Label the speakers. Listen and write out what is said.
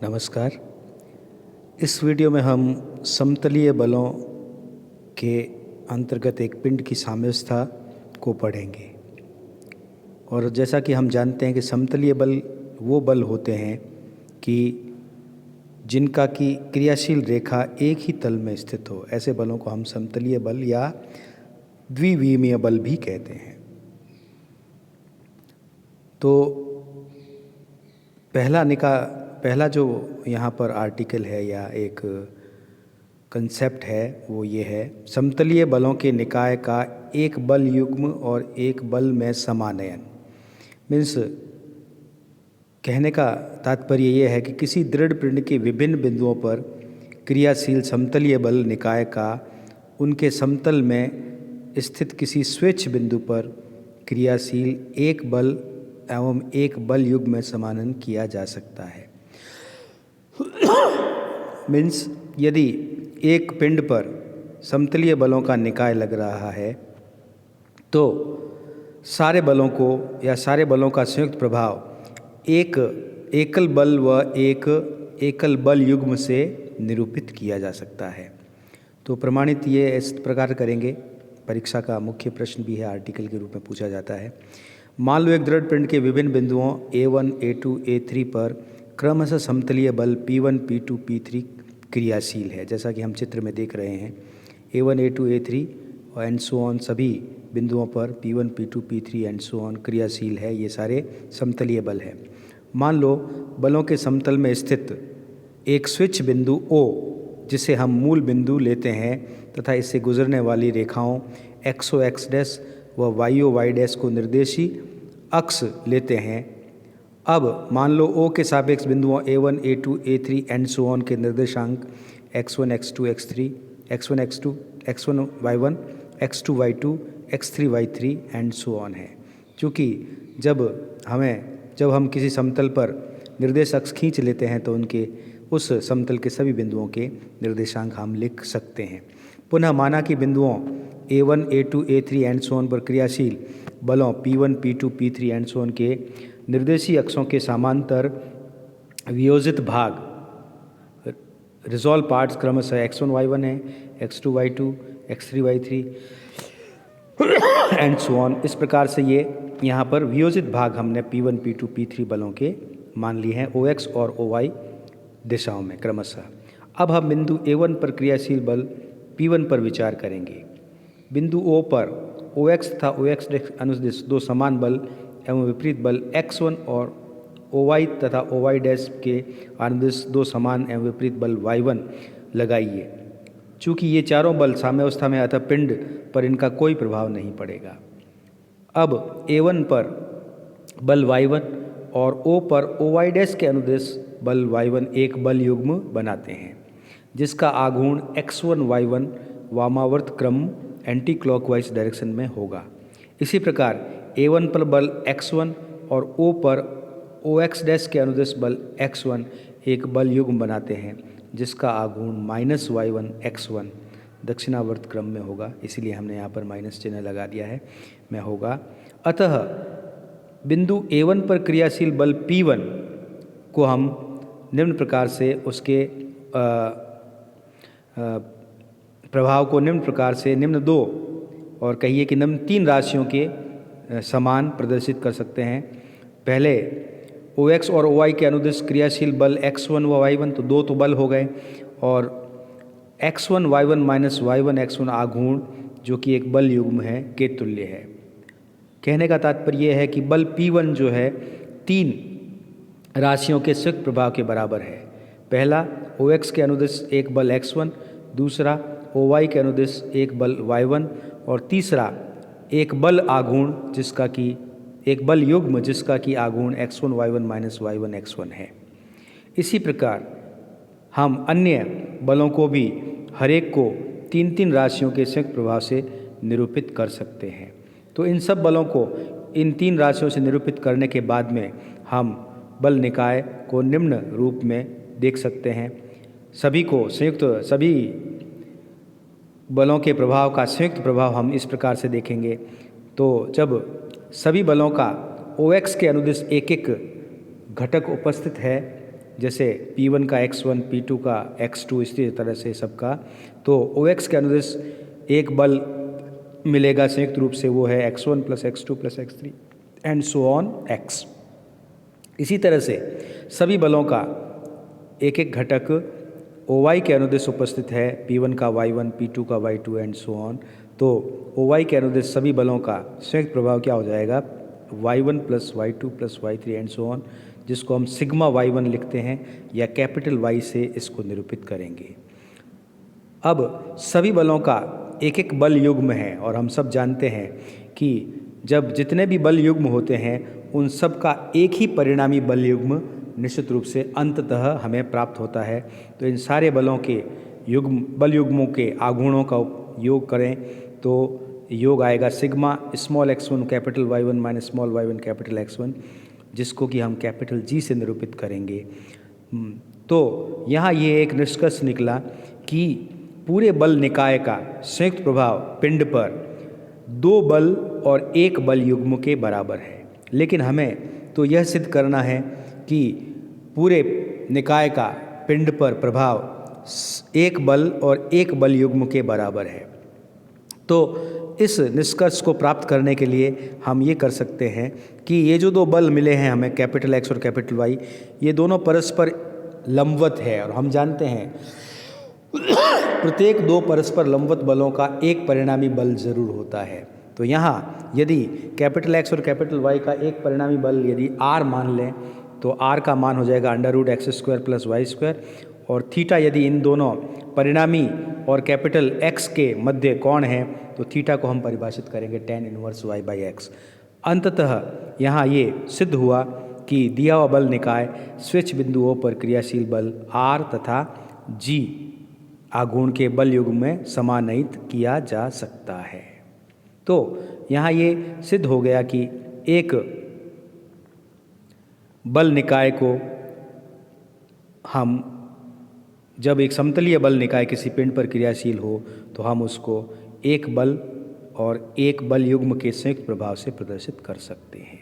Speaker 1: नमस्कार। इस वीडियो में हम समतलीय बलों के अंतर्गत एक पिंड की साम्यावस्था को पढ़ेंगे। और जैसा कि हम जानते हैं कि समतलीय बल वो बल होते हैं कि जिनका की क्रियाशील रेखा एक ही तल में स्थित हो। ऐसे बलों को हम समतलीय बल या द्विविमीय बल भी कहते हैं। तो पहला जो यहाँ पर आर्टिकल है या एक कंसेप्ट है वो ये है, समतलीय बलों के निकाय का एक बल युग्म और एक बल में समानयन। मीन्स कहने का तात्पर्य ये है कि किसी दृढ़ पिंड के विभिन्न बिंदुओं पर क्रियाशील समतलीय बल निकाय का उनके समतल में स्थित किसी स्वेच्छ बिंदु पर क्रियाशील एक बल एवं एक बल युग्म में समानन किया जा सकता है। मीन्स यदि एक पिंड पर समतलीय बलों का निकाय लग रहा है तो सारे बलों को या सारे बलों का संयुक्त प्रभाव एक एकल बल व एक एकल बल युग्म से निरूपित किया जा सकता है। तो प्रमाणित ये इस प्रकार करेंगे। परीक्षा का मुख्य प्रश्न भी है, आर्टिकल के रूप में पूछा जाता है। मान लो एक दृढ़ पिंड के विभिन्न बिंदुओं A1, A2, A3 पर क्रमशः समतलीय बल P1, P2, P3 क्रियाशील है। जैसा कि हम चित्र में देख रहे हैं, A1, A2, A3 और एंड सो ऑन सभी बिंदुओं पर P1, P2, P3 and so on क्रियाशील है। ये सारे समतलीय बल हैं। मान लो बलों के समतल में स्थित एक स्विच बिंदु O, जिसे हम मूल बिंदु लेते हैं तथा इससे गुजरने वाली रेखाओं XO X डैश व YO Y डैश को निर्देशी अक्ष लेते हैं। अब मान लो O के सापेक्ष बिंदुओं A1, A2, A3 and so on के निर्देशांक X1, X2, X3, X1, X2, X1 Y1, X2 Y2, X3 Y3 and so on है। क्योंकि जब हम किसी समतल पर निर्देश अक्ष खींच लेते हैं तो उनके उस समतल के सभी बिंदुओं के निर्देशांक हम लिख सकते हैं। पुनः माना कि बिंदुओं A1, A2, A3 and so on पर क्रियाशील बलों P1, P2, P3 and so on के निर्देशीय अक्षों के समांतर वियोजित भाग रिजॉल्व पार्ट्स क्रमशः X1 Y1 है, X2 Y2, X3 Y3 and so on. इस प्रकार से ये यहाँ पर वियोजित भाग हमने P1, P2, P3 बलों के मान लिए हैं OX और OY दिशाओं में क्रमशः। अब हम बिंदु A1 पर क्रियाशील बल P1 पर विचार करेंगे। बिंदु O पर OX तथा OX अनुदिश दो समान बल एवं विपरीत बल X1 और OY तथा OY डैश के अनुदिश दो समान एवं विपरीत बल Y1 लगाइए। चूँकि ये चारों बल साम्यावस्था में अतः पिंड पर इनका कोई प्रभाव नहीं पड़ेगा। अब A1 पर बल Y1 और O पर OY डैश के अनुदिश बल Y1 एक बल युग्म बनाते हैं, जिसका आघूर्ण X1 Y1 वामावर्त क्रम एंटी क्लॉकवाइज डायरेक्शन में होगा। इसी प्रकार A1 पर बल X1 और O पर OX डैश के अनुदिश बल X1 एक बल युग्म बनाते हैं, जिसका आघूर्ण -Y1 X1 दक्षिणावर्त क्रम में होगा। इसीलिए हमने यहाँ पर माइनस चिन्ह लगा दिया है, में होगा। अतः बिंदु A1 पर क्रियाशील बल P1 को हम निम्न प्रकार से उसके प्रभाव को निम्न प्रकार से निम्न दो और कहिए कि निम्न तीन राशियों के समान प्रदर्शित कर सकते हैं। पहले OX और OY के अनुदिश क्रियाशील बल X1 व Y1, तो दो तो बल हो गए, और X1 Y1 minus Y1 X1 आघूर्ण जो कि एक बल युग्म है के तुल्य है। कहने का तात्पर्य यह है कि बल P1 जो है तीन राशियों के संयुक्त प्रभाव के बराबर है। पहला OX के अनुदिश एक बल X1, दूसरा OY के अनुदिश एक बल Y1 और तीसरा एक बल आघूर्ण जिसका कि एक बल युग्म जिसका कि आघूर्ण X1 Y1 minus Y1 X1 है। इसी प्रकार हम अन्य बलों को भी हरेक को तीन तीन राशियों के संयुक्त प्रभाव से निरूपित कर सकते हैं। तो इन सब बलों को इन तीन राशियों से निरूपित करने के बाद में हम बल निकाय को निम्न रूप में देख सकते हैं। सभी बलों के प्रभाव का संयुक्त प्रभाव हम इस प्रकार से देखेंगे। तो जब सभी बलों का OX के अनुदिश एक एक घटक उपस्थित है जैसे P1 का x1, P2 का x2, इसी तरह से सबका, तो OX के अनुदेश एक बल मिलेगा संयुक्त रूप से, वो है x1 + x2 + x3 and so on x। इसी तरह से सभी बलों का एक एक घटक OY के अनुदेश उपस्थित है, P1 का y1, P2 का y2 एंड सो ऑन। तो OY के अनुदेश सभी बलों का संयुक्त प्रभाव क्या हो जाएगा, y1 + y2 + y3 and so on, जिसको हम सिग्मा y1 लिखते हैं या कैपिटल Y से इसको निरूपित करेंगे। अब सभी बलों का एक एक बल युग्म है और हम सब जानते हैं कि जब जितने भी बल युग्म होते हैं उन सब का एक ही परिणामी बल युग्म निश्चित रूप से अंततः हमें प्राप्त होता है। तो इन सारे बलों के युग्म, बल युग्मों के आघूर्णों का योग करें तो योग आएगा sigma small x1 capital Y1 minus small y1 capital x1, जिसको कि हम कैपिटल G से निरूपित करेंगे। तो यहाँ ये एक निष्कर्ष निकला कि पूरे बल निकाय का संयुक्त प्रभाव पिंड पर 2 बल और 1 बल युग्म के बराबर है। लेकिन हमें तो यह सिद्ध करना है कि पूरे निकाय का पिंड पर प्रभाव 1 बल और 1 बल युग्म के बराबर है। तो इस निष्कर्ष को प्राप्त करने के लिए हम ये कर सकते हैं कि ये जो 2 बल मिले हैं हमें, कैपिटल X और कैपिटल Y, ये दोनों परस्पर लंबवत है और हम जानते हैं प्रत्येक 2 परस्पर लंबवत बलों का एक परिणामी बल जरूर होता है। तो यहाँ यदि कैपिटल X और कैपिटल Y का एक परिणामी बल यदि R मान लें तो R का मान हो जाएगा √x² + y², और थीटा यदि इन दोनों परिणामी और कैपिटल X के मध्य कोण है तो थीटा को हम परिभाषित करेंगे tan 1 y/x। अंततः यहाँ ये सिद्ध हुआ कि दिया हुआ बल निकाय स्विच बिंदुओं पर क्रियाशील बल R तथा G आघूर्ण के बल युग्म में समान्वित किया जा सकता है। तो यहाँ ये सिद्ध हो गया कि एक बल निकाय को हम, जब एक समतलीय बल निकाय किसी पिंड पर क्रियाशील हो तो हम उसको एक बल और एक बल युग्म के संयुक्त प्रभाव से प्रदर्शित कर सकते हैं।